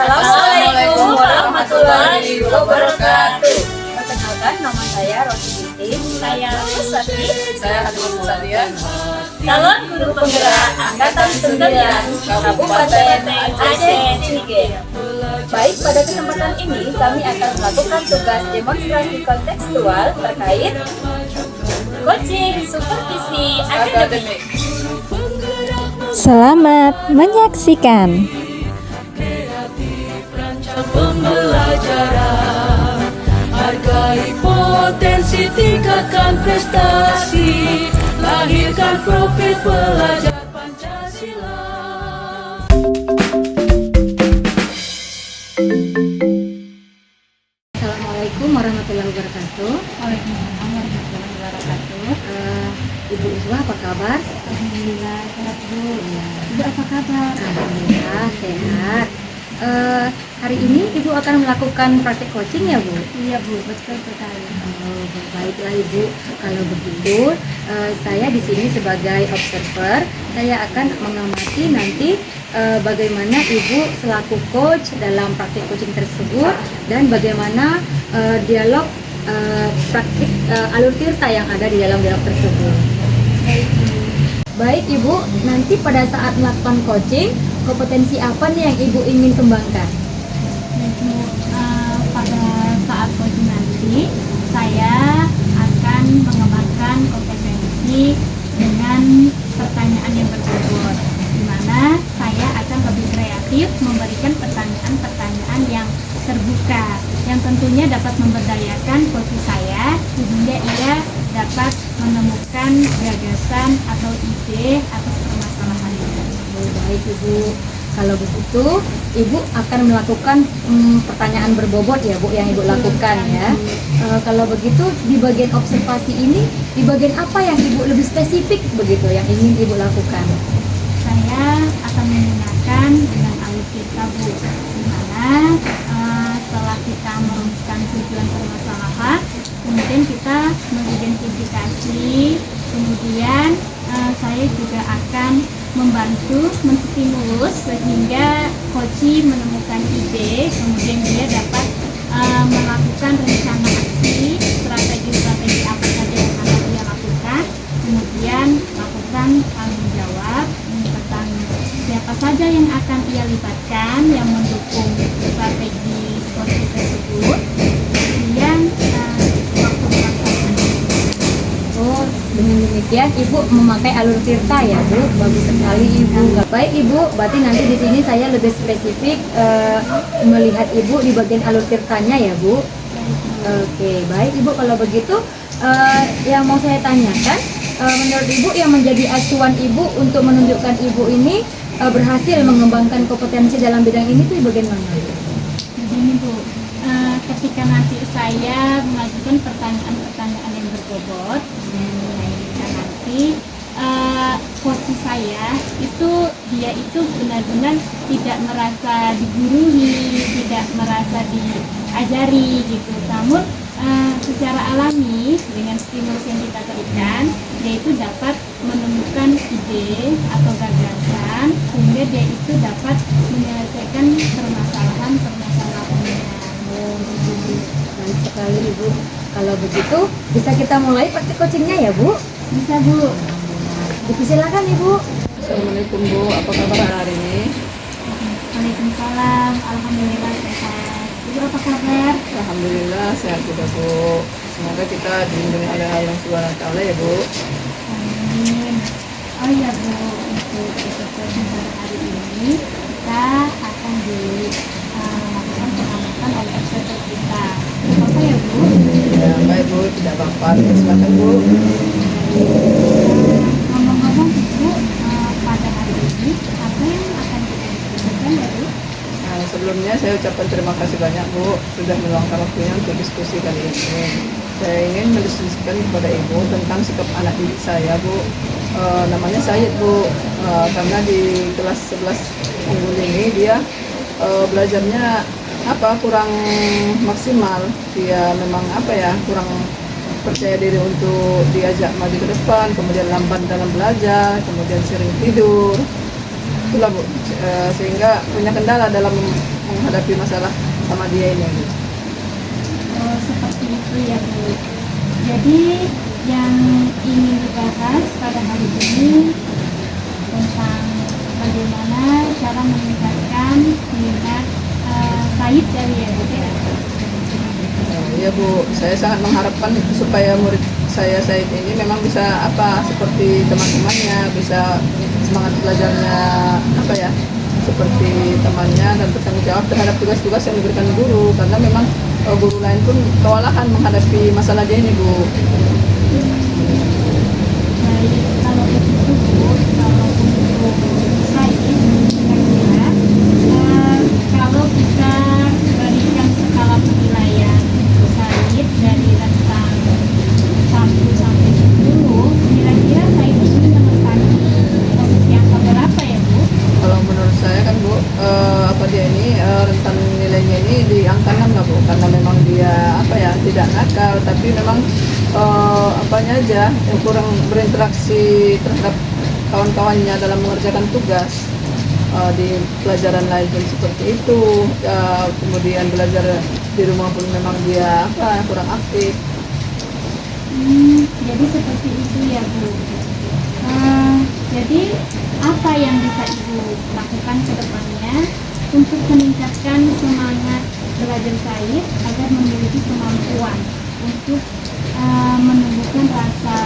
Assalamualaikum warahmatullahi wabarakatuh. Perkenalkan, nama saya Rosi Binti. Saya Sati, Saya Hadis Sadia, calon guru penggerak Angkatan 9 Kabupaten Aceh Tinggi. Baik, pada kesempatan ini kami akan melakukan tugas demonstrasi kontekstual terkait Coaching Supervisi Akademik. Selamat menyaksikan. Pembelajaran, hargai potensi, tingkatkan prestasi, lahirkan profil pelajar Pancasila. Assalamualaikum warahmatullahi wabarakatuh. Waalaikumsalam warahmatullahi wabarakatuh. Ibu Iswa, apa kabar? Alhamdulillah, sehat Bu. Ibu apa kabar? Alhamdulillah sehat. Hari ini Ibu akan melakukan praktik coaching ya Bu? Iya Bu, betul sekali. Oh, baiklah Ibu. Kalau begitu, saya di sini sebagai observer, saya akan mengamati nanti bagaimana Ibu selaku coach dalam praktik coaching tersebut dan bagaimana dialog praktik alur tirta yang ada di dalam dialog tersebut. Baik Ibu, nanti pada saat melakukan coaching, kompetensi apa nih yang Ibu ingin kembangkan? Pada saat coaching nanti, saya akan mengembangkan kompetensi dengan pertanyaan yang berbobot, di mana saya akan lebih kreatif memberikan pertanyaan-pertanyaan yang terbuka, yang tentunya dapat memberdayakan coach saya sehingga ia dapat menemukan gagasan atau ide atas permasalahan itu. Baik Ibu, kalau begitu Ibu akan melakukan pertanyaan berbobot ya Bu, yang Ibu lakukan ya. Kalau begitu di bagian observasi ini, di bagian apa yang Ibu lebih spesifik begitu yang ingin Ibu lakukan? Saya akan menggunakan dengan alur tirta Bu, di mana setelah kita merumuskan tujuan permasalahan, kemudian kita mengidentifikasi, kemudian saya juga akan membantu menstimulus sehingga coach menemukan ide, kemudian dia dapat melakukan rencana aksi, strategi-strategi apa saja yang akan dia lakukan, kemudian lakukan tanggung jawab tentang siapa saja yang akan ia libatkan yang mendukung strategi coach tersebut, kemudian waktu pelaksanaan. Oh, dengan demikian Ibu memakai alur tirta ya Bu, bagus sekali Ibu. Baik Ibu, berarti nanti di sini saya lebih spesifik melihat Ibu di bagian alur tirtanya ya Bu. Oke, baik Ibu, kalau begitu yang mau saya tanyakan, menurut Ibu yang menjadi acuan Ibu untuk menunjukkan Ibu ini berhasil mengembangkan kompetensi dalam bidang ini tuh bagian mana? Begini Bu, ketika nanti saya mengajukan pertanyaan-pertanyaan yang berbobot, nanti coach saya itu dia itu benar-benar tidak merasa digurui, tidak merasa diajari gitu, namun secara alami dengan stimulus yang kita berikan, dia itu dapat menemukan ide atau gagasan sehingga dia itu dapat menyelesaikan permasalahannya. Baik sekali Ibu. Kalau begitu bisa kita mulai praktik coachingnya ya Bu? Bisa Bu. Silakan Ibu. Assalamualaikum Bu, apa kabar hari ini? Waalaikumsalam. Alhamdulillah sehat. Ibu apa kabar? Alhamdulillah sehat juga Bu. Semoga kita dilindungi oleh Allah Subhanahu wa Ta'ala ya Bu. Amin. Oh iya Bu, untuk episode pada hari ini kita akan melakukan pengamatan oleh episode kita. Apa ya Bu? Ya baik Bu, tidak apa-apa. Silakan Bu. Ngomong-ngomong Bu, pada hari ini apa yang akan kita diskusikan ya Bu? Nah, sebelumnya saya ucapkan terima kasih banyak Bu sudah meluangkan waktunya untuk diskusi kali ini. Saya ingin mendiskusikan kepada Ibu tentang sikap anak didik saya Bu. Namanya Said Bu. Karena di kelas 11 unggul ini dia belajarnya kurang maksimal. Dia memang kurang percaya diri untuk diajak maju ke depan, kemudian lamban dalam belajar, kemudian sering tidur. Itulah Bu, sehingga punya kendala dalam menghadapi masalah sama dia ini Bu? Oh, seperti itu ya Bu. Jadi yang ingin dibahas pada hari ini tentang bagaimana cara meningkatkan minat Said dari ya Bu ya. Iya Bu, saya sangat mengharapkan supaya murid saya Said ini memang bisa seperti teman-temannya, bisa semangat belajarnya seperti temannya dan bertanggung jawab terhadap tugas-tugas yang diberikan guru, karena memang guru lain pun kewalahan menghadapi masalah dia ini Bu. Baik, kalau begitu Bu, kalau untuk Said kira-kira kalau kita berikan skala penilaian Said dari rentang 1 sampai 10, kira-kira Said ini menempati posisi yang berapa ya Bu? Kalau menurut saya kan Bu, dia ini rentan nilainya ini di angka 6 lah Bu, karena memang dia tidak nakal, tapi memang apanya aja yang kurang berinteraksi terhadap kawan-kawannya dalam mengerjakan tugas di pelajaran lain pun seperti itu. Kemudian belajar di rumah pun memang dia kurang aktif. Jadi seperti itu ya Bu. Jadi apa yang bisa Ibu lakukan ke depannya untuk meningkatkan semangat belajar Said agar memiliki kemampuan untuk menumbuhkan rasa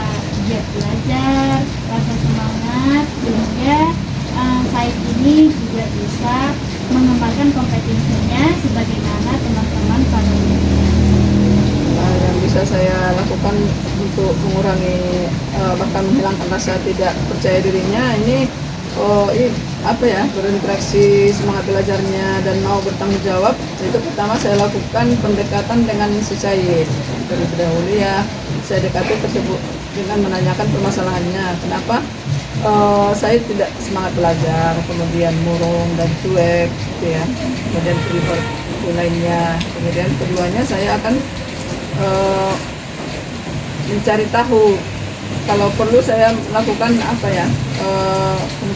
giat belajar, rasa semangat, sehingga Said ini juga bisa mengembangkan kompetensinya sebagaimana teman-teman pada umumnya. Yang bisa saya lakukan untuk mengurangi bahkan menghilangkan rasa tidak percaya dirinya ini berinteraksi semangat belajarnya dan mau bertanggung jawab. Itu pertama saya lakukan pendekatan dengan si Said. Terlebih dahulu ya saya dekati tersebut dengan menanyakan permasalahannya, kenapa Said tidak semangat belajar, kemudian murung dan cuek gitu ya, kemudian perilaku lainnya. Kemudian keduanya saya akan mencari tahu, kalau perlu saya melakukan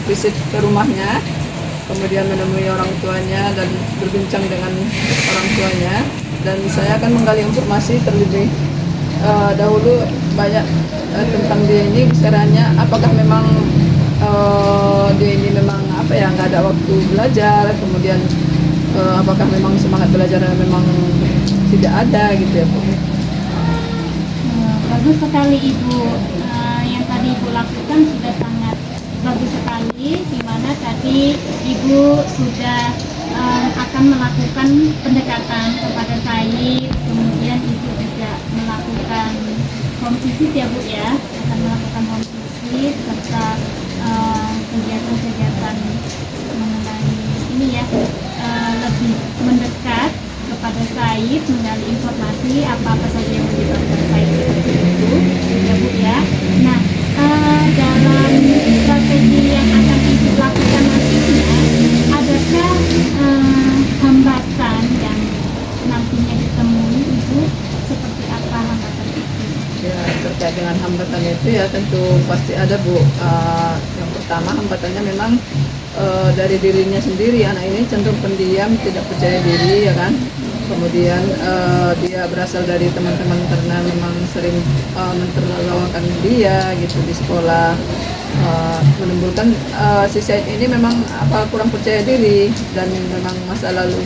visit ke rumahnya, kemudian menemui orang tuanya dan berbincang dengan orang tuanya, dan saya akan menggali informasi terlebih dahulu banyak tentang dia ini, sekiranya apakah memang dia ini memang nggak ada waktu belajar, kemudian apakah memang semangat belajarnya memang tidak ada gitu ya Bu. Bagus sekali Ibu. Yang tadi Ibu lakukan sudah sangat bagus sekali, di mana tadi Ibu sudah akan melakukan pendekatan kepada Said, kemudian Ibu juga melakukan home visit ya Bu ya, akan melakukan home visit serta kegiatan-kegiatan mengenai ini ya, lebih mendekat kepada Said, menggali informasi apa-apa saja yang menyebabkan Said seperti itu ya Bu ya. Nah, dalam strategi yang akan Ibu lakukan nantinya, adakah hambatan yang nantinya ditemui Ibu? Seperti apa hambatan itu? Ya, terkait dengan hambatan itu ya tentu pasti ada Bu. Yang pertama hambatannya memang dari dirinya sendiri. Anak ini cenderung pendiam, tidak percaya diri ya kan. Kemudian dia berasal dari teman-teman karena memang sering mentertawakan dia gitu di sekolah, menimbulkan si Said ini memang kurang percaya diri, dan memang masa lalu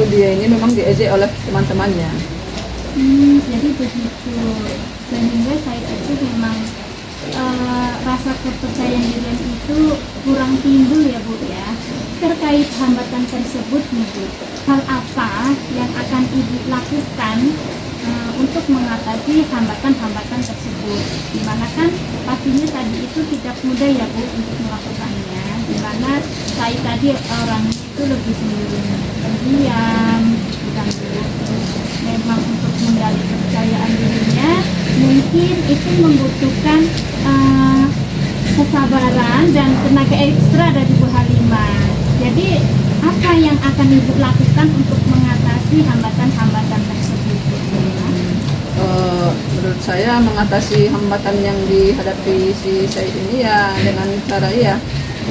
dia ini memang diejek oleh teman-temannya. Jadi begitu, sehingga Said itu memang rasa kepercayaan diri itu kurang timbul ya Bu ya. Terkait hambatan tersebut nih Bu, hal apa yang akan Ibu lakukan untuk mengatasi hambatan-hambatan tersebut? Dimana kan pastinya tadi itu tidak mudah ya Bu untuk melakukannya, dimana Said tadi orangnya itu lebih cenderung pendiam dan memang untuk menggali kepercayaan dirinya mungkin itu membutuhkan kesabaran dan tenaga ekstra dari Bu Halimah. Jadi apa yang akan Ibu lakukan untuk mengatasi hambatan-hambatan tersebut? Menurut saya mengatasi hambatan yang dihadapi si Said ini ya dengan cara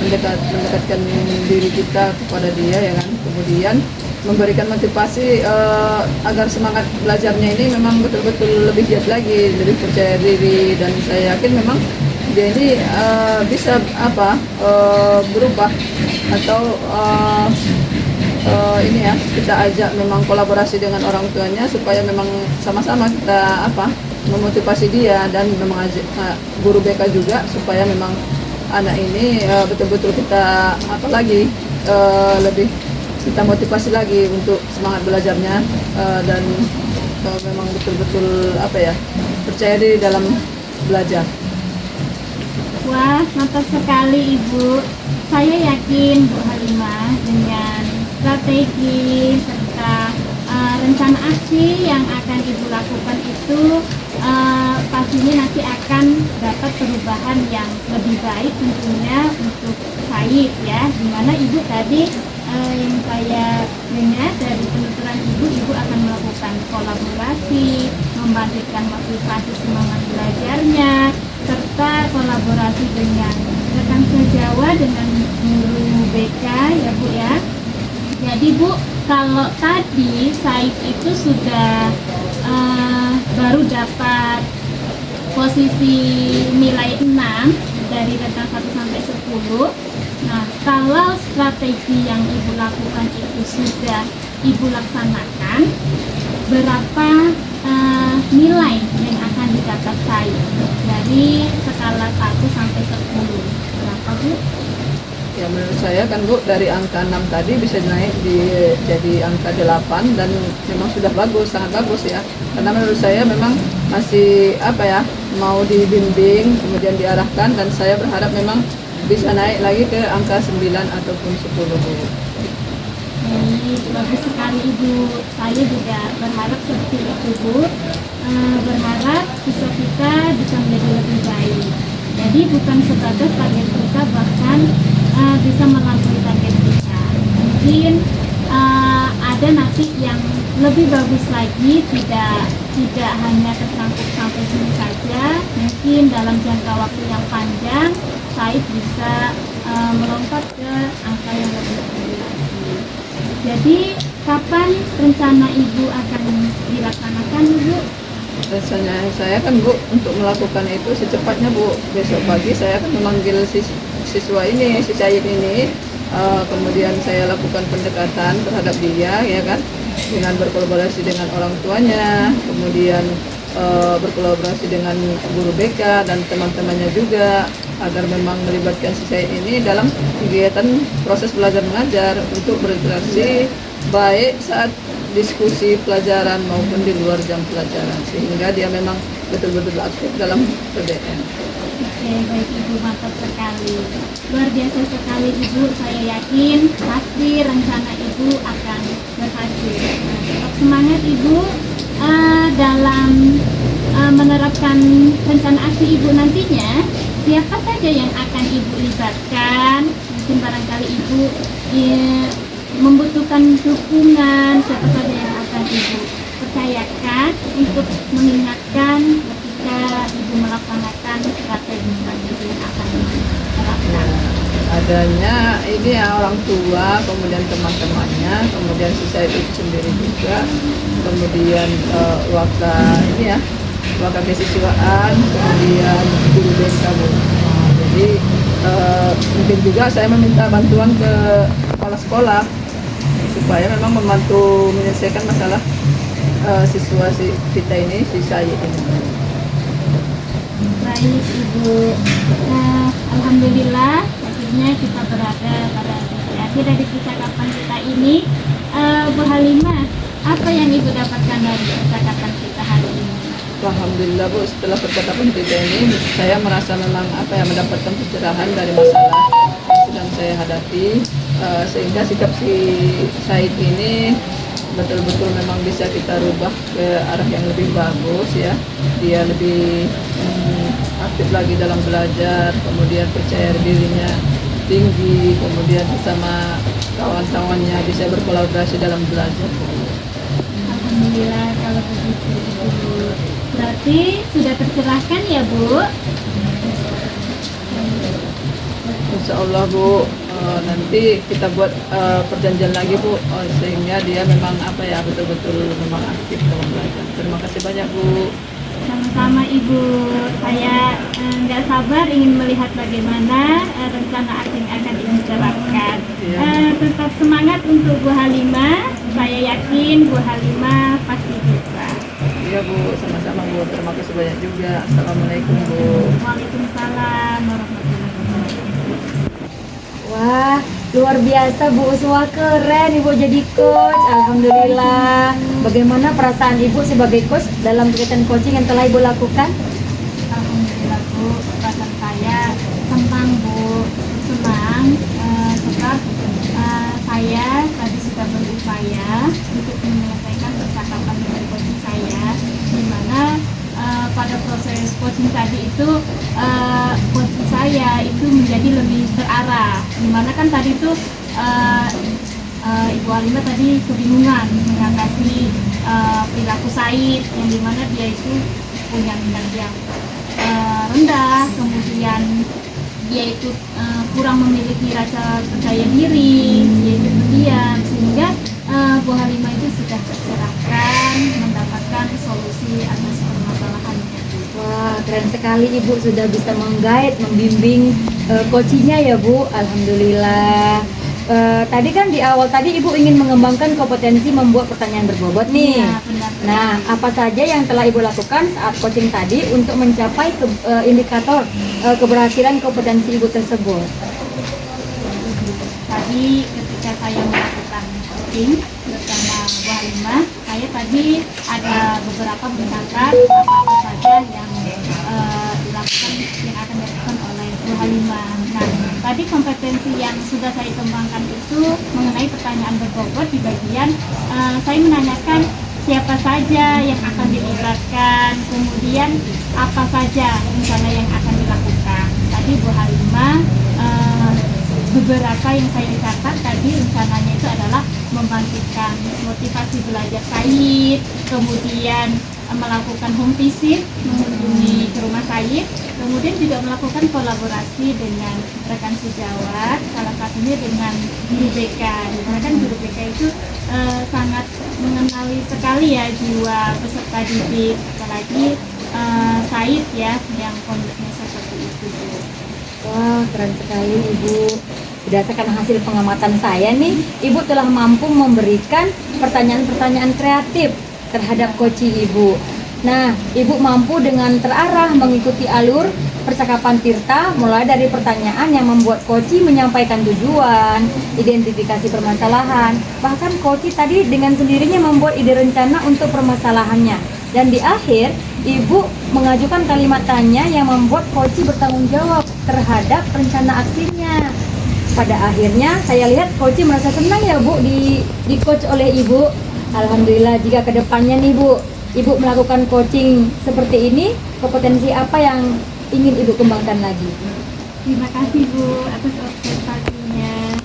mendekatkan diri kita kepada dia ya kan. Kemudian memberikan motivasi agar semangat belajarnya ini memang betul-betul lebih giat lagi, lebih percaya diri, dan saya yakin memang dia ini bisa berubah atau ini ya, kita ajak memang kolaborasi dengan orang tuanya supaya memang sama-sama kita memotivasi dia, dan memang guru BK juga supaya memang anak ini betul-betul kita lebih kita motivasi lagi untuk semangat belajarnya, dan memang betul-betul percaya diri dalam belajar. Wah, mantap sekali Ibu. Saya yakin Bu Halimah dengan strategi serta rencana aksi yang akan Ibu lakukan itu pastinya nanti akan dapat perubahan yang lebih baik tentunya untuk Said ya. Dimana Ibu tadi yang saya dengar dari penuturan Ibu akan melakukan kolaborasi, membangkitkan motivasi semangat belajarnya, serta kolaborasi dengan rekan sejawat dengan guru BK ya Bu ya. Jadi Bu, kalau tadi Said itu sudah baru dapat posisi nilai 6 dari rentang 1 sampai 10. Nah, kalau strategi yang Ibu lakukan itu sudah Ibu laksanakan, berapa nilai yang akan didapat Said dari skala 1 sampai 10? Berapa Bu? Ya, menurut saya kan Bu, dari angka 6 tadi bisa naik jadi angka 8, dan memang sudah bagus, sangat bagus ya. Karena menurut saya memang masih mau dibimbing, kemudian diarahkan, dan saya berharap memang bisa naik lagi ke angka 9 ataupun 10 Bu. Bagus sekali Ibu. Saya juga berharap seperti itu Bu. Berharap siswa kita bisa menjadi lebih baik. Jadi bukan sebatas target kita, bahkan bisa melampaui target kita. Mungkin ada nanti yang lebih bagus lagi, tidak hanya tersangkut sampai sini saja. Mungkin dalam jangka waktu yang panjang Said bisa melompat ke angka yang lebih tinggi lagi. Jadi kapan rencana Ibu akan dilaksanakan Bu? Rasanya saya kan Bu, untuk melakukan itu secepatnya Bu. Besok pagi saya akan memanggil siswa ini, si Said ini, kemudian saya lakukan pendekatan terhadap dia ya kan, dengan berkolaborasi dengan orang tuanya, kemudian berkolaborasi dengan guru BK dan teman-temannya juga, agar memang melibatkan si Said ini dalam kegiatan proses belajar mengajar untuk berinteraksi baik saat diskusi pelajaran maupun di luar jam pelajaran, sehingga dia memang betul-betul aktif dalam PBN. Oke, baik Ibu, mantap sekali. Luar biasa sekali Ibu, saya yakin pasti rencana Ibu akan berhasil. Tetap semangat Ibu dalam menerapkan rencana aksi Ibu nantinya. Siapa saja yang akan Ibu libatkan? Mungkin barangkali Ibu membutuhkan dukungan, siapa saja yang akan Ibu percayakan untuk mengingatkan ketika Ibu melaksanakan strategi yang akan diterapkan. Adanya ini ya, orang tua, kemudian teman-temannya, kemudian si Said itu sendiri juga, kemudian waka kesiswaan, kemudian guru BK Bu. Jadi mungkin juga saya meminta bantuan ke kepala sekolah supaya memang membantu menyelesaikan masalah siswa kita ini, si Said ini. Baik Ibu, alhamdulillah akhirnya kita berada pada akhir dari percakapan kita ini. Bu Halimah, apa yang Ibu dapatkan dari percakapan kita hari ini? Alhamdulillah Bu, setelah percakapan kita ini saya merasa memang mendapatkan pencerahan dari masalah yang sedang saya hadapi, sehingga sikap si Said ini betul-betul memang bisa kita rubah ke arah yang lebih bagus ya. Dia lebih aktif lagi dalam belajar, kemudian percaya dirinya tinggi, kemudian bersama kawan-kawannya bisa berkolaborasi dalam belajar. Alhamdulillah kalau begitu Ibu. Berarti sudah tercerahkan ya Bu? Insya Allah Bu, nanti kita buat perjanjian lagi Bu, sehingga dia memang betul-betul memang aktif dalam belajar. Terima kasih banyak Bu. Sama-sama Ibu, saya nggak sabar ingin melihat bagaimana rencana asing akan diterapkan. Iya. Tetap semangat untuk Bu Halimah, saya yakin Bu Halimah pasti bisa. Iya Bu, sama-sama Bu. Terima kasih banyak juga. Assalamualaikum Bu. Waalaikumsalam warahmatullahi wabarakatuh. Wah, luar biasa Bu Uswa, keren Ibu jadi coach. Alhamdulillah. Bagaimana perasaan Ibu sebagai coach dalam kegiatan coaching yang telah Ibu lakukan? Alhamdulillah Bu, perasaan saya senang Bu, senang sebab saya tadi sudah berupaya untuk menyelesaikan percakapan dengan coaching saya, di mana pada proses coaching tadi itu coaching saya itu menjadi lebih terarah, di mana kan tadi itu Ibu Halimah tadi kebingungan mengatasi perilaku Said, yang dimana dia itu punya minat yang rendah, kemudian dia itu kurang memiliki rasa percaya diri, dia itu pendiam, sehingga Bu Halimah itu sudah tercerahkan mendapatkan solusi atas permasalahannya. Wah, keren sekali Ibu sudah bisa meng-guide, membimbing coachingnya ya Bu. Alhamdulillah. Tadi kan di awal tadi Ibu ingin mengembangkan kompetensi membuat pertanyaan berbobot nih. Iya, benar. Nah, apa saja yang telah Ibu lakukan saat coaching tadi untuk mencapai indikator keberhasilan kompetensi Ibu tersebut? Tadi ketika saya melakukan coaching bersama Bu Halimah, saya tadi ada beberapa mencatat apa-apa saja yang dilakukan, yang akan dilakukan oleh Bu Halimah. Nah, tadi kompetensi yang sudah saya kembangkan itu mengenai pertanyaan berbobot di bagian saya menanyakan siapa saja yang akan dilibatkan, kemudian apa saja rencana yang akan dilakukan. Tadi Bu Halimah beberapa yang saya catat tadi rencananya itu adalah membangkitkan motivasi belajar Said, kemudian melakukan home visit, mengunjungi ke rumah Said, kemudian juga melakukan kolaborasi dengan rekan sejawat, salah satunya dengan guru BK. Karena kan guru BK itu sangat mengenali sekali ya jiwa peserta didik, apalagi Said ya yang kondisinya seperti itu. Wah, keren sekali Ibu. Berdasarkan hasil pengamatan saya nih, Ibu telah mampu memberikan pertanyaan-pertanyaan kreatif terhadap coaching Ibu. Nah, Ibu mampu dengan terarah mengikuti alur percakapan Tirta, mulai dari pertanyaan yang membuat coaching menyampaikan tujuan, identifikasi permasalahan, bahkan coaching tadi dengan sendirinya membuat ide rencana untuk permasalahannya. Dan di akhir, Ibu mengajukan kalimat tanya yang membuat coaching bertanggung jawab terhadap rencana aksinya. Pada akhirnya, saya lihat coaching merasa senang ya Bu di coach oleh Ibu. Alhamdulillah, jika kedepannya nih Bu, Ibu melakukan coaching seperti ini, kompetensi apa yang ingin Ibu kembangkan lagi? Terima kasih Bu atas observasinya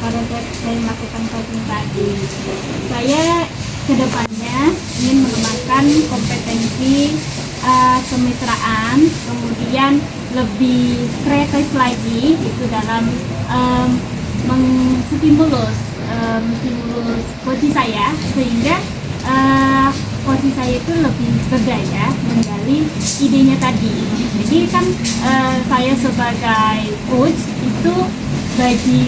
pada saat saya melakukan coaching tadi. Saya kedepannya ingin mengembangkan kompetensi kemitraan, kemudian lebih kreatif lagi itu dalam menstimulus coaching saya, sehingga coaching saya itu lebih berdaya menggali idenya tadi. Jadi kan saya sebagai coach itu, bagi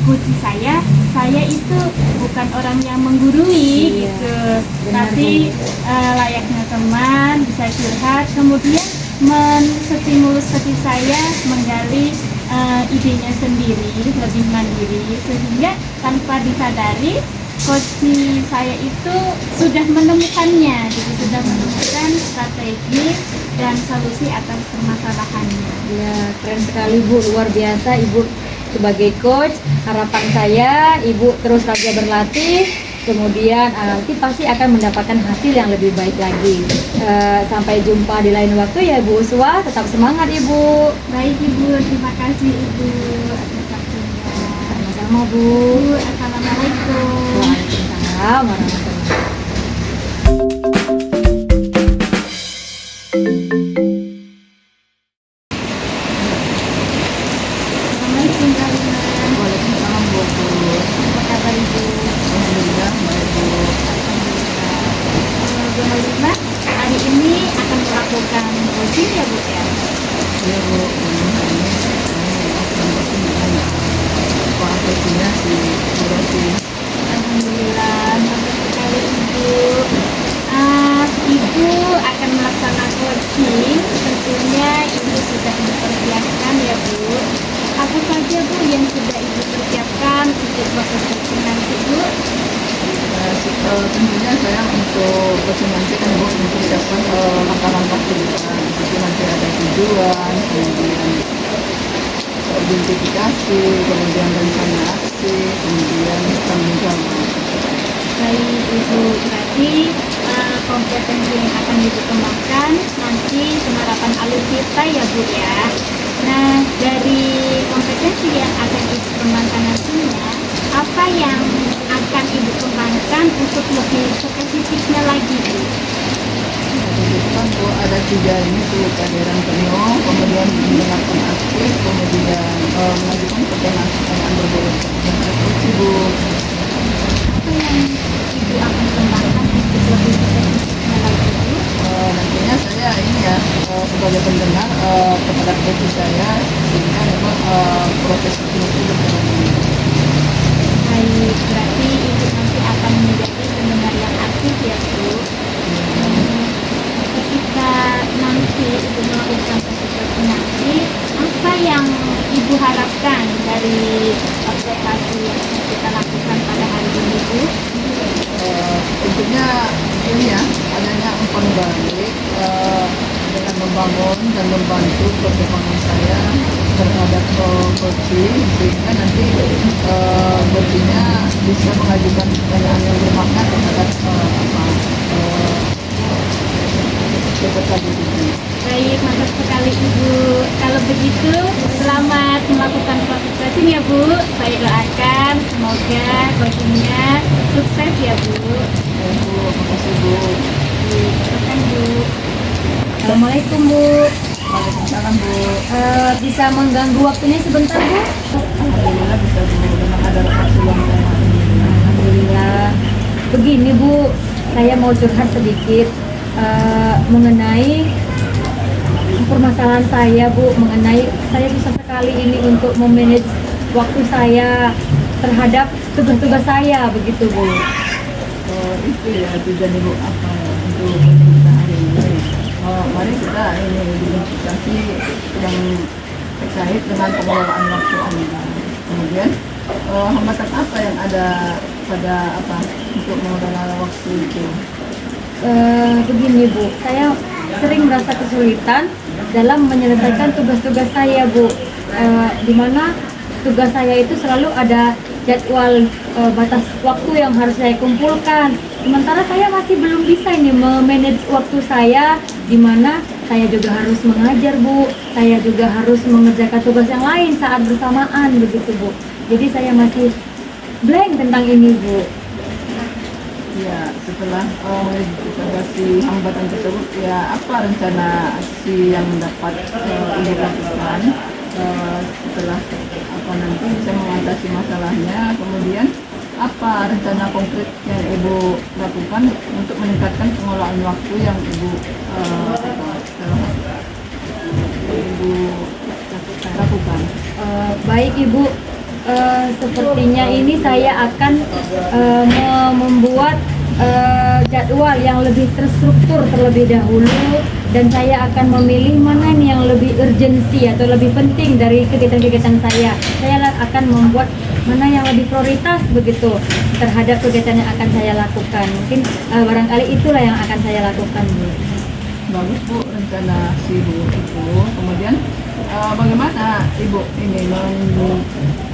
coaching saya itu bukan orang yang menggurui gitu, tapi layaknya teman bisa curhat, kemudian menstimulus hati saya menggali idenya sendiri, lebih mandiri, sehingga tanpa disadari coaching saya itu sudah menemukannya, jadi sudah menemukan strategi dan solusi atas permasalahannya. Ya, keren sekali Bu, luar biasa Ibu sebagai coach. Harapan saya Ibu terus saja berlatih, kemudian nanti pasti akan mendapatkan hasil yang lebih baik lagi. Sampai jumpa di lain waktu ya Bu Uswa, tetap semangat Ibu. Baik Ibu, terima kasih Ibu atas waktunya. Sama-sama Bu. Assalamualaikum. Waalaikumsalam warahmatullahi. pengajuan, kemudian identifikasi, kemudian rencana aksi, kemudian tanggung jawab. Baik Ibu, berarti kompetensi yang akan Ibu kembangkan nanti penerapan alutsista ya Bu ya. Nah, dari kompetensi yang akan Ibu kembangkan nantinya, apa yang akan Ibu kembangkan untuk lebih spesifiknya lagi Bu? Itu kan Bu, ada 3 ini tuh, kehadiran penuh, kemudian mendengarkan aktif, kemudian mengajukan pertanyaan berbeda. Terus Bu, Apa yang Ibu akan kembangkan untuk lebih spesifiknya lagi Bu? nantinya saya ini ya sebagai pendengar kepada profesi saya, sehingga memang proses itu berjalan. Baik, berarti Ibu nanti akan menjadi pendengar yang aktif ya Bu. Ketika nanti Ibu melakukan sesuatu nanti, apa yang Ibu harapkan dari observasi yang kita lakukan pada hari ini Bu? Tentunya ini ya, adanya umpan balik dengan membangun dan membantu perkembangan saya terhadap coaching, sehingga nanti coachingnya bisa mengajukan pertanyaan yang bermakna terhadap peserta didik. Baik, mantap sekali Ibu. Kalau begitu, selamat melakukan proses coaching ya Bu. Saya doakan semoga coachingnya sukses ya Bu. Ya Bu, makasih Bu. Silakan Bu. Assalamualaikum Bu. Waalaikumsalam Bu. Bisa mengganggu waktunya sebentar Bu? Alhamdulillah bisa Bu, memang ada waktu yang Alhamdulillah. Begini Bu, saya mau curhat sedikit mengenai permasalahan saya Bu, mengenai saya susah sekali ini untuk memanage waktu saya terhadap tugas-tugas saya begitu Bu. Itu ya tujuan Ibu apa untuk kita hari ini. Mari kita ini identifikasi yang terkait dengan pengelolaan waktu Anda. Kemudian hambatan apa yang ada pada untuk mengelola waktu itu? Begini Bu, saya sering merasa kesulitan dalam menyelesaikan tugas-tugas saya Bu, di mana tugas saya itu selalu ada jadwal batas waktu yang harus saya kumpulkan. Sementara saya masih belum bisa ini memanage waktu saya, di mana saya juga harus mengajar Bu, saya juga harus mengerjakan tugas yang lain saat bersamaan begitu Bu. Jadi saya masih blank tentang ini Bu. Ya, setelah mengevaluasi hambatan tersebut, ya apa rencana aksi yang dapat Ibu lakukan setelah nanti bisa mengatasi masalahnya, kemudian apa rencana konkret yang Ibu lakukan untuk meningkatkan pengelolaan waktu yang Ibu lakukan? Baik Ibu, sepertinya ini saya akan membuat jadwal yang lebih terstruktur terlebih dahulu, dan saya akan memilih mana nih yang lebih urgensi atau lebih penting dari kegiatan-kegiatan saya. Saya akan membuat mana yang lebih prioritas begitu terhadap kegiatan yang akan saya lakukan. Mungkin barangkali itulah yang akan saya lakukan Bu. Bagus Bu, rencana si Bu itu. Kemudian bagaimana Ibu ini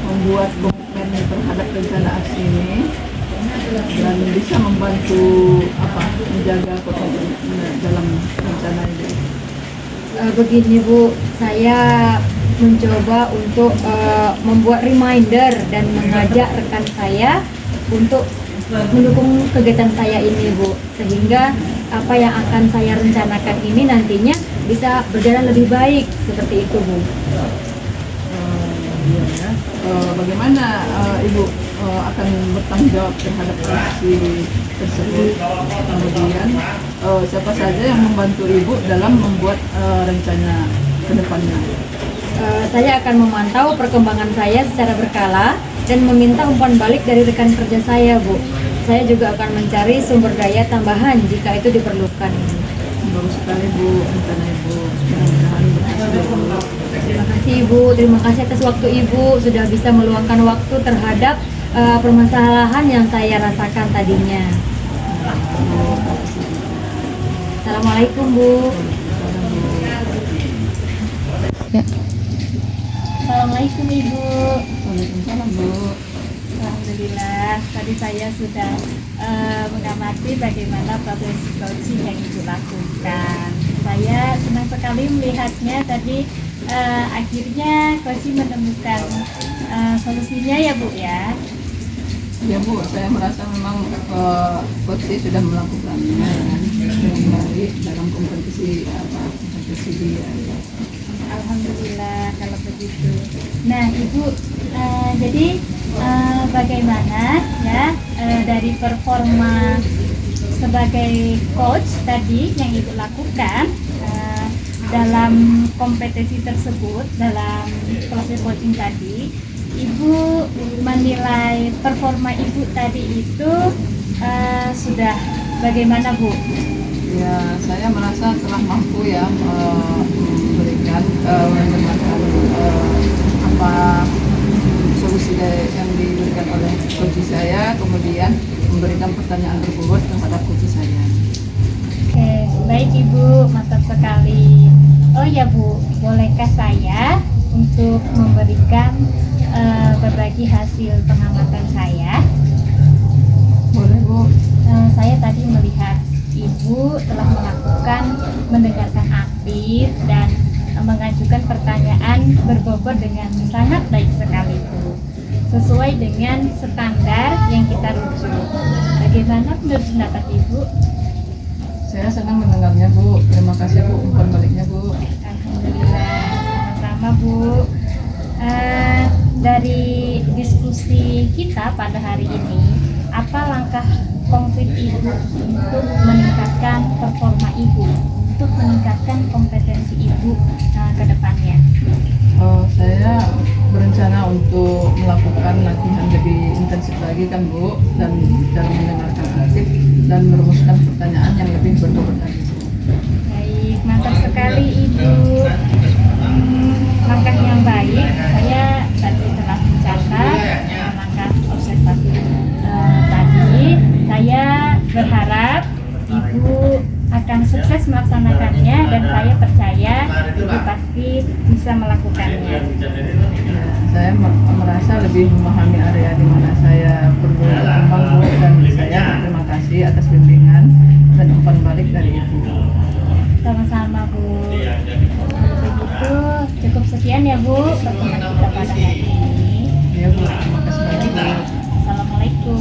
membuat komitmen terhadap rencana aksi ini dan bisa membantu menjaga komitmen dalam rencana ini? Begini Bu, saya mencoba untuk membuat reminder dan mengajak rekan saya untuk mendukung kegiatan saya ini Bu, sehingga apa yang akan saya rencanakan ini nantinya bisa berjalan lebih baik seperti itu Bu. Bagaimana Ibu akan bertanggung jawab terhadap aksi tersebut? Kemudian siapa saja yang membantu Ibu dalam membuat rencana ke depannya? Saya akan memantau perkembangan saya secara berkala dan meminta umpan balik dari rekan kerja saya Bu. Saya juga akan mencari sumber daya tambahan jika itu diperlukan. Bagus sekali Bu, rencana Ibu. Mudah-mudahan berhasil Bu. Terima kasih Ibu, terima kasih atas waktu Ibu sudah bisa meluangkan waktu terhadap permasalahan yang saya rasakan tadinya. Assalamualaikum Bu. Assalamualaikum Ibu. Waalaikumsalam Bu. Alhamdulillah, tadi saya sudah mengamati bagaimana proses coaching yang Ibu lakukan. Saya senang sekali melihatnya tadi akhirnya coaching menemukan solusinya ya Bu ya. Ya Bu, saya merasa memang coach sudah melakukannya dengan baik dalam kompetisi dia. Alhamdulillah kalau begitu. Nah Ibu, jadi bagaimana ya dari performa sebagai coach tadi yang Ibu lakukan dalam kompetisi tersebut, dalam proses coaching tadi, Ibu menilai performa Ibu tadi itu sudah bagaimana Bu? Ya, saya merasa telah mampu ya memberikan apa solusi yang diberikan oleh coach saya, kemudian memberikan pertanyaan berbobot kepada coach saya. Oke, baik Ibu, mantap sekali. Oh ya Bu, bolehkah saya untuk memberikan berbagi hasil pengamatan saya? Boleh Bu. Saya tadi melihat Ibu telah melakukan mendengarkan aktif dan mengajukan pertanyaan berbobot dengan sangat baik sekali Bu, sesuai dengan standar yang kita rujuk. Bagaimana menurut pendapat Ibu? Saya senang mendengarnya Bu. Terima kasih Bu umpan baliknya Bu. Alhamdulillah, sama-sama Bu. Dari diskusi kita pada hari ini, apa langkah konkret Ibu untuk meningkatkan performa Ibu, untuk meningkatkan kompetensi Ibu ke depannya? Saya berencana untuk melakukan latihan lebih intensif lagi kan Bu, dan dalam mendengarkan aktif dan merumuskan pertanyaan yang lebih berbobot lagi. Baik, mantap sekali Ibu. Langkah yang baik, saya tadi telah mencatat langkah observasi tadi. Saya berharap Ibu akan sukses melaksanakannya dan saya percaya Ibu pasti bisa melakukannya. Saya merasa lebih memahami area di mana saya perlu berkembang Bu, dan saya terima kasih atas bimbingan dan umpan balik dari Ibu. Sama-sama Bu. Begitu cukup sekian ya Bu pertemuan kita pada hari ini. Ya Bu, terima kasih banyak Bu. Assalamualaikum.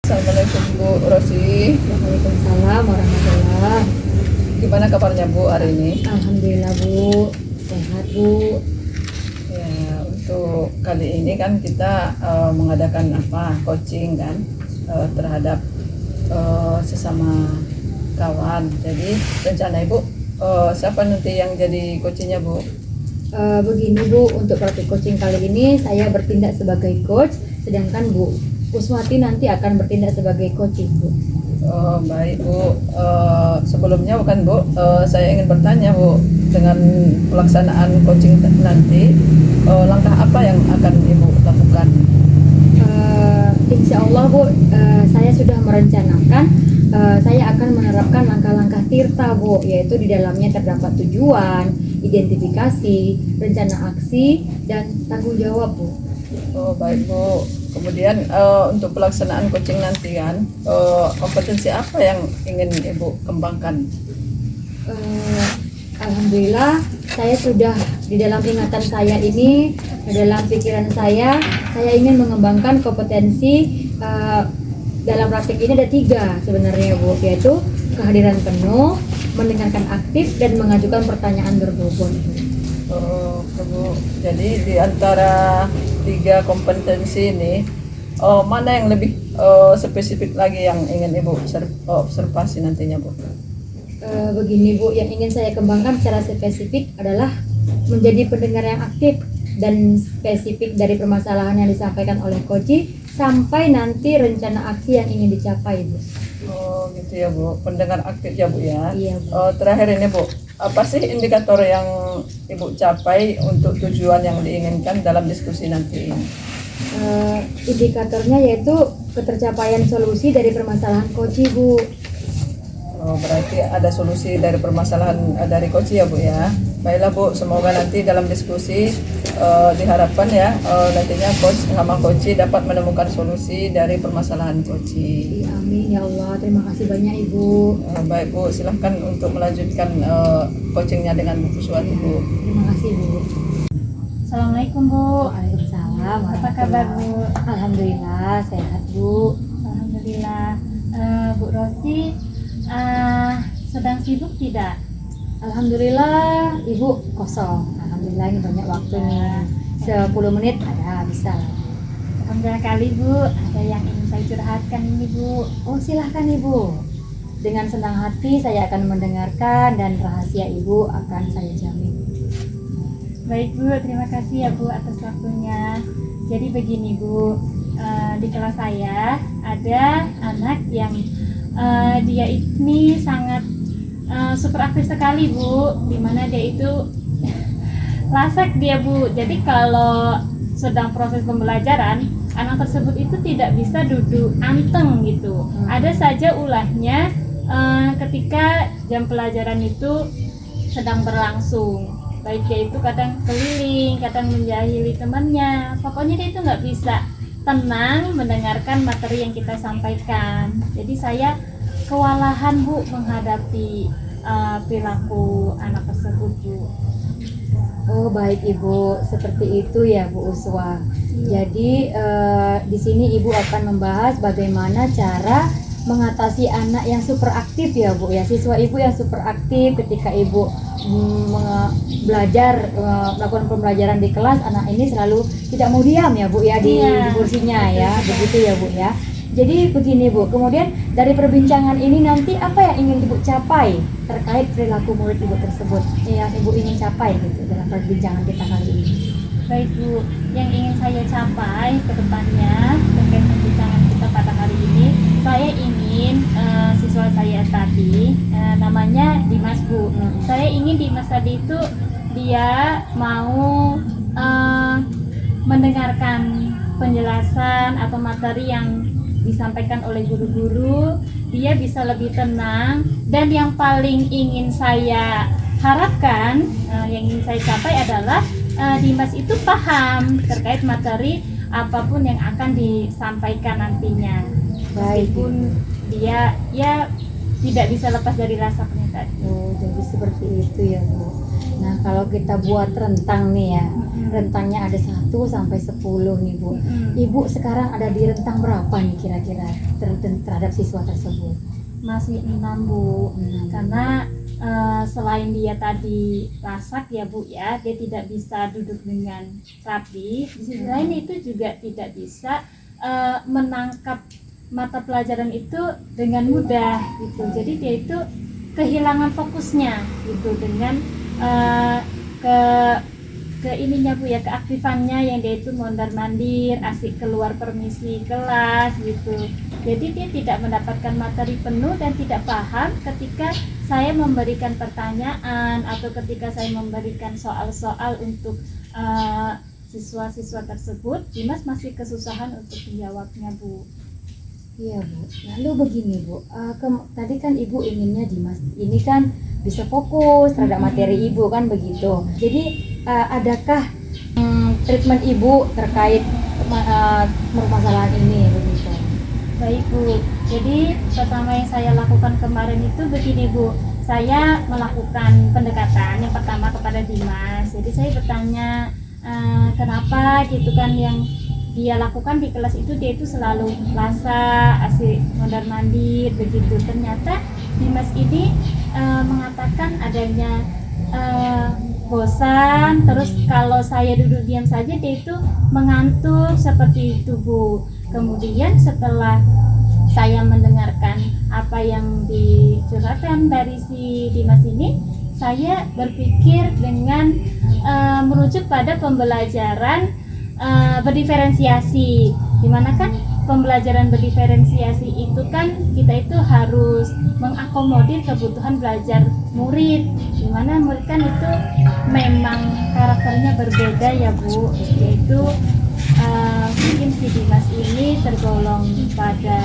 Assalamualaikum Bu Rosi. Waalaikumsalam warahmatullah. Gimana kabarnya Bu hari ini? Alhamdulillah Bu, sehat Bu. Ya, untuk kali ini kan kita mengadakan coaching kan terhadap sesama kawan. Jadi rencana Ibu siapa nanti yang jadi coachingnya Bu? Begini Bu, untuk praktik coaching kali ini saya bertindak sebagai coach, sedangkan Bu Uswati nanti akan bertindak sebagai coaching Bu. Oh, baik Bu. Sebelumnya bukan Bu, saya ingin bertanya Bu, dengan pelaksanaan coaching nanti langkah apa yang akan Ibu lakukan? Insya Allah Bu, saya sudah merencanakan saya akan menerapkan langkah-langkah tirta Bu, yaitu di dalamnya terdapat tujuan, identifikasi, rencana aksi, dan tanggung jawab Bu. Oh, baik Bu. Kemudian untuk pelaksanaan coaching nanti kan, kompetensi apa yang ingin Ibu kembangkan? Alhamdulillah, saya sudah di dalam ingatan saya ini, di dalam pikiran saya ingin mengembangkan kompetensi dalam praktik ini ada 3 sebenarnya Bu, yaitu kehadiran penuh, mendengarkan aktif, dan mengajukan pertanyaan berbobot. Oh, Bu. Jadi di antara 3 kompetensi ini, mana yang lebih spesifik lagi yang ingin Ibu observasi nantinya Bu? Begini Bu, yang ingin saya kembangkan secara spesifik adalah menjadi pendengar yang aktif dan spesifik dari permasalahan yang disampaikan oleh Koji sampai nanti rencana aksi yang ingin dicapai Bu. Oh gitu ya Bu, pendengar aktif ya Bu ya. Iya Bu. Terakhir ini Bu, apa sih indikator yang Ibu capai untuk tujuan yang diinginkan dalam diskusi nanti ini? Indikatornya yaitu ketercapaian solusi dari permasalahan Koji Bu. Oh, berarti ada solusi dari permasalahan dari Koci ya Bu ya. Baiklah Bu, semoga nanti dalam diskusi diharapkan ya nantinya coach sama Koci dapat menemukan solusi dari permasalahan Koci. Amin ya Allah, terima kasih banyak Ibu. Baik Bu, silahkan untuk melanjutkan coachingnya dengan Bu Kuswati Bu. Terima kasih Bu. Assalamualaikum Bu. Waalaikumsalam. Apa kabar Bu? Alhamdulillah sehat Bu. Alhamdulillah. Bu Rosi sedang sibuk tidak? Alhamdulillah Ibu kosong. Alhamdulillah ini banyak waktu nih. 10 menit ada bisa. Alhamdulillah kali Bu, ada yang ingin saya curhatkan ini Bu. Oh silahkan Ibu. Dengan senang hati saya akan mendengarkan dan rahasia Ibu akan saya jamin. Baik Bu, terima kasih ya Bu atas waktunya. Jadi begini Bu, di kelas saya ada anak yang dia ini sangat super aktif sekali Bu, dimana dia itu lasak dia Bu. Jadi kalau sedang proses pembelajaran, anak tersebut itu tidak bisa duduk anteng gitu. Ada saja ulahnya ketika jam pelajaran itu sedang berlangsung. Baik dia itu kadang keliling, kadang menjahili temannya. Pokoknya dia itu nggak bisa tenang mendengarkan materi yang kita sampaikan. Jadi saya kewalahan Bu menghadapi perilaku anak tersebut Bu. Oh baik Ibu, seperti itu ya Bu Uswa. Jadi di sini Ibu akan membahas bagaimana cara mengatasi anak yang super aktif ya Bu ya. Siswa Ibu yang super aktif ketika Ibu belajar melakukan pembelajaran di kelas, anak ini selalu tidak mau diam ya Bu ya di kursinya ya. Begitu ya Bu ya. Jadi begini Bu, kemudian dari perbincangan ini nanti apa yang ingin Ibu capai terkait perilaku murid Ibu tersebut, yang Ibu ingin capai gitu dalam perbincangan kita kali ini? Baik Bu, yang ingin saya capai ke depannya terkait perbincangan kita pada hari ini, saya ingin siswa saya tadi, namanya Dimas Bu. Saya ingin Dimas tadi itu dia mau mendengarkan penjelasan atau materi yang disampaikan oleh guru-guru, dia bisa lebih tenang, dan yang paling ingin saya harapkan, yang ingin saya capai adalah Dimas itu paham terkait materi apapun yang akan disampaikan nantinya. Meskipun dia ya tidak bisa lepas dari rasa penita. Oh, jadi seperti itu ya Bu. Nah kalau kita buat rentang nih ya, rentangnya ada 1 sampai 10 nih Bu. Ibu sekarang ada di rentang berapa nih kira-kira terhadap siswa tersebut? Masih 6 Bu, karena selain dia tadi lasak ya Bu ya, dia tidak bisa duduk dengan rapi. Di sisi lain itu juga tidak bisa menangkap mata pelajaran itu dengan mudah gitu. Jadi dia itu kehilangan fokusnya gitu dengan ke ininya Bu ya, keaktifannya yang dia itu mondar-mandir, asik keluar permisi kelas gitu. Jadi dia tidak mendapatkan materi penuh dan tidak paham ketika saya memberikan pertanyaan atau ketika saya memberikan soal-soal untuk siswa-siswa tersebut. Dimas masih kesusahan untuk menjawabnya Bu. Iya Bu. Lalu begini Bu, tadi kan Ibu inginnya Dimas ini kan bisa fokus terhadap materi Ibu kan begitu. Jadi adakah treatment Ibu terkait permasalahan ini begitu? Baik Bu, jadi pertama yang saya lakukan kemarin itu begini Bu, saya melakukan pendekatan yang pertama kepada Dimas. Jadi saya bertanya kenapa gitu kan yang dia lakukan di kelas itu, dia itu selalu lasa, asik mondar-mandir begitu. Ternyata Dimas ini mengatakan adanya bosan, terus kalau saya duduk diam saja dia itu mengantuk seperti itu Bu. Kemudian setelah saya mendengarkan apa yang dicurhatkan dari si Dimas ini, saya berpikir dengan merujuk pada pembelajaran berdiferensiasi, dimana kan pembelajaran berdiferensiasi itu kan kita itu harus mengakomodir kebutuhan belajar murid, dimana murid kan itu memang karakternya berbeda ya Bu, yaitu mungkin si Dimas ini tergolong pada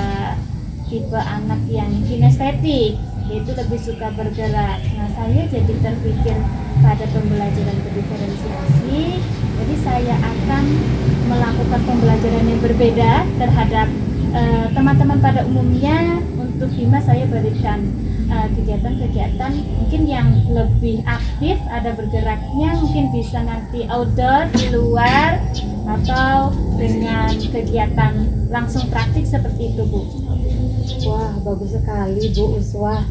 tipe anak yang kinestetik, yaitu lebih suka bergerak. Nah, saya jadi terpikir pada pembelajaran berdiferensiasi, jadi saya akan melakukan pembelajaran yang berbeda terhadap teman-teman pada umumnya. Untuk Bima saya berikan kegiatan-kegiatan mungkin yang lebih aktif, ada bergeraknya, mungkin bisa nanti outdoor di luar atau dengan kegiatan langsung praktik seperti itu, Bu. Wah, bagus sekali Bu Uswah.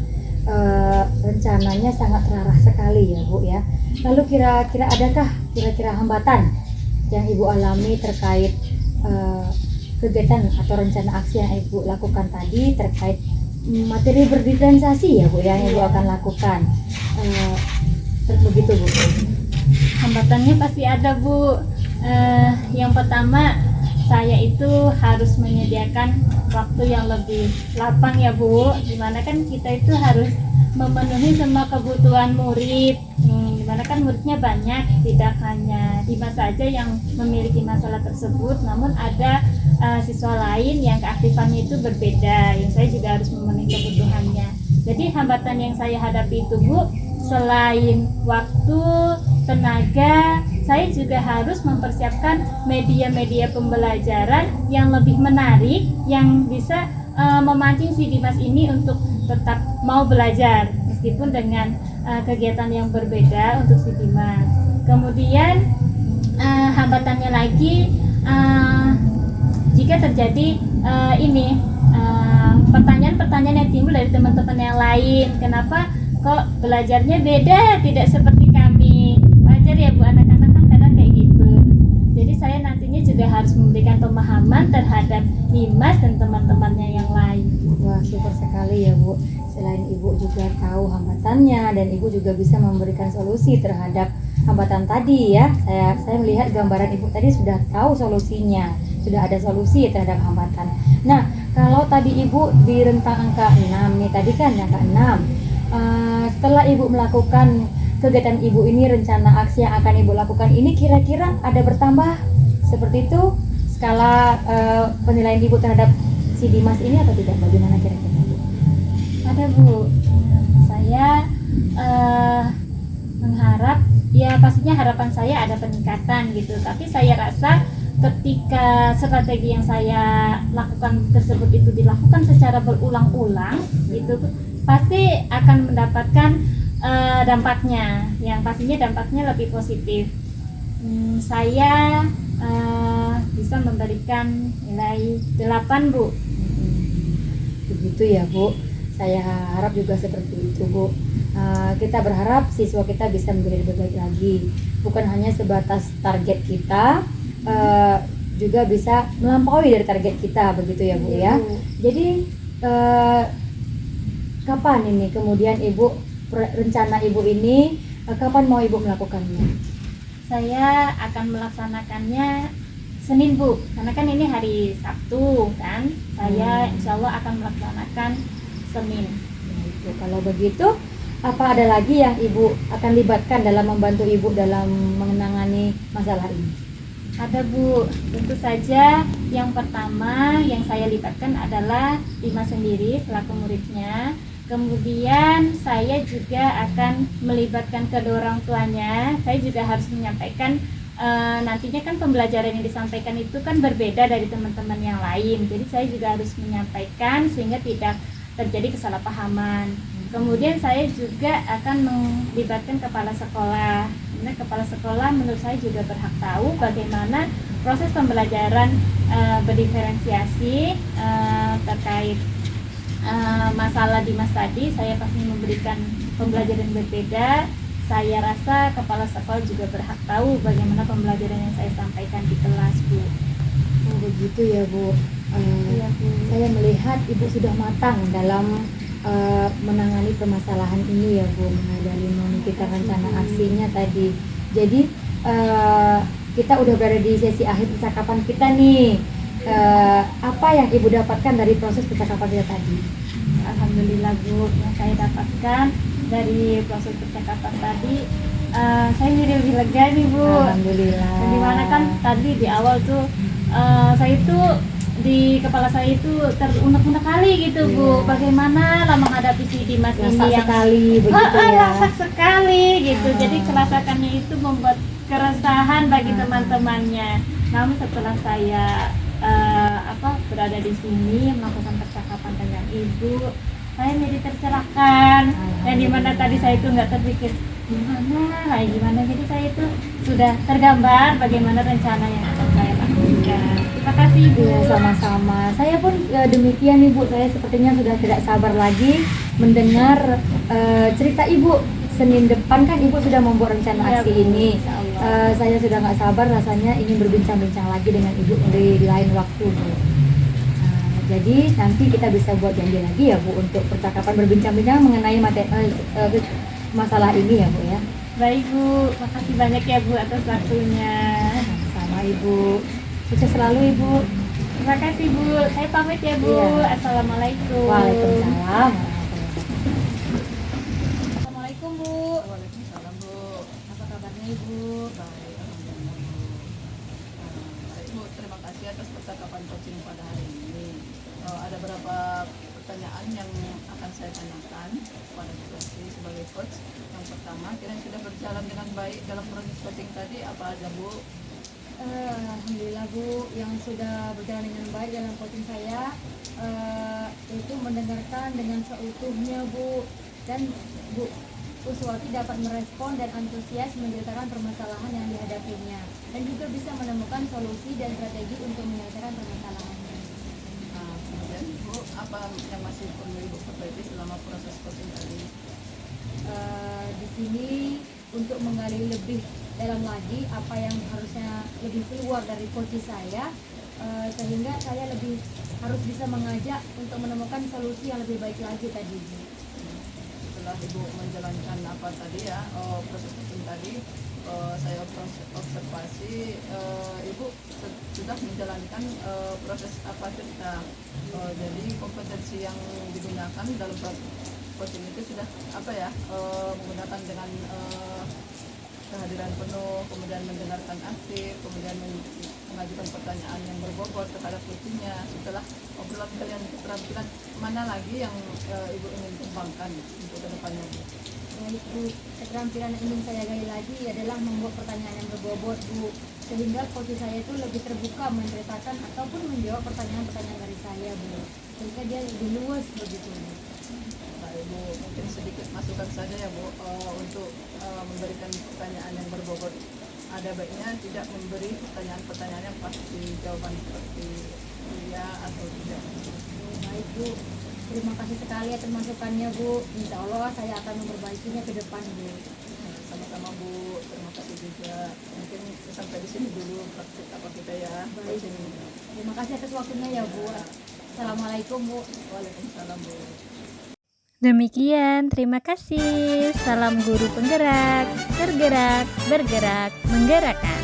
Rencananya sangat terarah sekali ya Bu ya. Lalu kira-kira adakah hambatan yang Ibu alami terkait kegiatan atau rencana aksi yang Ibu lakukan tadi terkait materi berdiferensiasi ya Bu ya, yang Ibu akan lakukan? Begitu Bu. Hambatannya pasti ada, Bu. Yang pertama, saya itu harus menyediakan waktu yang lebih lapang ya Bu, dimana kan kita itu harus memenuhi semua kebutuhan murid, dimana kan muridnya banyak, tidak hanya Bima saja yang memiliki masalah tersebut, namun ada siswa lain yang keaktifannya itu berbeda, yang saya juga harus memenuhi kebutuhannya. Jadi hambatan yang saya hadapi itu Bu, selain waktu, tenaga, saya juga harus mempersiapkan media-media pembelajaran yang lebih menarik, yang bisa memancing si Dimas ini untuk tetap mau belajar meskipun dengan kegiatan yang berbeda untuk si Dimas. Kemudian hambatannya lagi, jika terjadi pertanyaan-pertanyaan yang timbul dari teman-teman yang lain, kenapa kok belajarnya beda, tidak seperti kami. Wajar ya Bu, anak-anak kan kadang kayak gitu. Jadi saya nantinya juga harus memberikan pemahaman terhadap Dimas dan teman-temannya yang lain. Wah, syukur sekali ya Bu. Selain Ibu juga tahu hambatannya dan Ibu juga bisa memberikan solusi terhadap hambatan tadi ya. Saya melihat gambaran Ibu tadi sudah tahu solusinya, sudah ada solusi terhadap hambatan. Nah, kalau tadi Ibu di rentang angka 6 nih, tadi kan angka 6. Setelah Ibu melakukan kegiatan Ibu ini, rencana aksi yang akan Ibu lakukan ini kira-kira ada bertambah seperti itu skala penilaian Ibu terhadap si Dimas ini atau tidak? Bagaimana kira-kira Bu? Ada Bu, saya mengharap, ya pastinya harapan saya ada peningkatan gitu, tapi saya rasa ketika strategi yang saya lakukan tersebut itu dilakukan secara berulang-ulang itu pasti akan mendapatkan dampaknya, yang pastinya dampaknya lebih positif. Saya bisa memberikan nilai 8 Bu. Begitu ya Bu, saya harap juga seperti itu Bu. Kita berharap siswa kita bisa menjadi lebih baik lagi, bukan hanya sebatas target kita, juga bisa melampaui dari target kita, begitu ya Bu ya. Jadi kapan ini kemudian rencana Ibu ini, kapan mau Ibu melakukannya? Saya akan melaksanakannya Senin Bu, karena kan ini hari Sabtu kan, saya insya Allah akan melaksanakan Senin. Itu kalau begitu, apa ada lagi yang Ibu akan libatkan dalam membantu Ibu dalam menangani masalah ini? Ada Bu, tentu saja yang pertama yang saya libatkan adalah Dimas sendiri selaku muridnya. Kemudian saya juga akan melibatkan kedua orang tuanya. Saya juga harus menyampaikan nantinya kan pembelajaran yang disampaikan itu kan berbeda dari teman-teman yang lain. Jadi saya juga harus menyampaikan sehingga tidak terjadi kesalahpahaman. Kemudian saya juga akan melibatkan kepala sekolah. Karena kepala sekolah menurut saya juga berhak tahu bagaimana proses pembelajaran berdiferensiasi terkait masalah Dimas tadi. Saya pasti memberikan pembelajaran berbeda. Saya rasa kepala sekolah juga berhak tahu bagaimana pembelajaran yang saya sampaikan di kelas Bu. Oh begitu ya Bu. Iya, Bu. Saya melihat Ibu sudah matang dalam menangani permasalahan ini ya Bu, dari memikirkan rencana aksinya tadi. Jadi kita udah berada di sesi akhir percakapan kita nih. Apa yang Ibu dapatkan dari proses percakapan kita tadi? Alhamdulillah Bu, yang saya dapatkan dari proses percakapan tadi, saya jadi lebih lega nih Bu. Alhamdulillah. Dimana kan tadi di awal tuh saya tuh di kepala saya itu terunek-unek kali gitu Bu. Bagaimana lah menghadapi si Dimas ini yang sekali begitu ya. lasak sekali gitu. Jadi kelasakannya itu membuat keresahan bagi teman-temannya. Namun setelah saya berada di sini melakukan percakapan dengan Ibu, saya menjadi tercerahkan. Dan dimana tadi saya itu nggak terpikir gimana, jadi saya itu sudah tergambar bagaimana rencana yang akan saya lakukan. Terima kasih Ibu. Ya, sama-sama. Saya pun demikian Ibu. Saya sepertinya sudah tidak sabar lagi mendengar cerita Ibu. Senin depan kan Ibu sudah membuat rencana Ya, aksi Bu. ini. Insya Allah. Saya sudah nggak sabar rasanya ingin berbincang-bincang lagi dengan Ibu di lain waktu Bu. Jadi nanti kita bisa buat janji lagi ya Bu untuk percakapan berbincang-bincang mengenai masalah ini ya Bu ya. Baik Bu, makasih banyak ya Bu atas waktunya. Sama Ibu. Sukses selalu Ibu. Terima kasih Bu, saya pamit ya Bu. Iya. Assalamualaikum. Waalaikumsalam. Assalamualaikum Bu. Waalaikumsalam Bu. Apa kabarnya Ibu? Baik, alhamdulillah Bu. Baik Bu, terima kasih atas percakapan coaching pada hari ini. Ada beberapa pertanyaan yang akan saya tanyakan kepada Bu Rosi sebagai coach. Yang pertama, kira sudah berjalan dengan baik dalam proses coaching tadi apa aja Bu? Alhamdulillah Bu, yang sudah berjalan dengan baik dalam coaching saya itu mendengarkan dengan seutuhnya Bu, dan Bu Uswati dapat merespon dan antusias menceritakan permasalahan yang dihadapinya, dan juga bisa menemukan solusi dan strategi untuk menyelesaikan permasalahannya. Kemudian Bu, apa yang masih perlu Ibu perbaiki selama proses coaching tadi? Di sini untuk menggali lebih dalam lagi apa yang harusnya lebih keluar dari coaching saya, sehingga saya lebih harus bisa mengajak untuk menemukan solusi yang lebih baik lagi tadi. Setelah Ibu menjalankan apa tadi ya, proses coaching tadi, saya observasi Ibu sudah menjalankan proses apa cerita. Jadi kompetensi yang digunakan dalam coaching itu sudah menggunakan dengan kehadiran penuh, kemudian mendengarkan aktif, kemudian mengajukan pertanyaan yang berbobot terhadap coachingnya. Setelah obrolan kalian, keterampilan mana lagi yang Ibu ingin kembangkan untuk kedepannya Bu? Baik Bu, keterampilan yang ingin saya gali lagi adalah membuat pertanyaan yang berbobot Bu, sehingga coach saya itu lebih terbuka menceritakan ataupun menjawab pertanyaan-pertanyaan dari saya Bu, sehingga dia lebih luas begitu Bu. Baik Bu, mungkin sedikit masukan saja ya Bu, untuk memberikan pertanyaan yang berbobot. Ada baiknya tidak memberi pertanyaan-pertanyaan yang pasti jawaban seperti iya atau tidak. Baik Bu, terima kasih sekali atas masukannya Bu. Insya Allah saya akan memperbaikinya ke depan Bu. Sama-sama Bu, terima kasih juga. Mungkin sampai di sini dulu praktik apa kita ya. Baik. Terima kasih atas waktunya ya Bu. Assalamualaikum Bu. Waalaikumsalam Bu. Demikian, terima kasih. Salam guru penggerak, tergerak, bergerak, menggerakkan.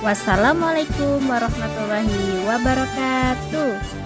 Wassalamualaikum warahmatullahi wabarakatuh.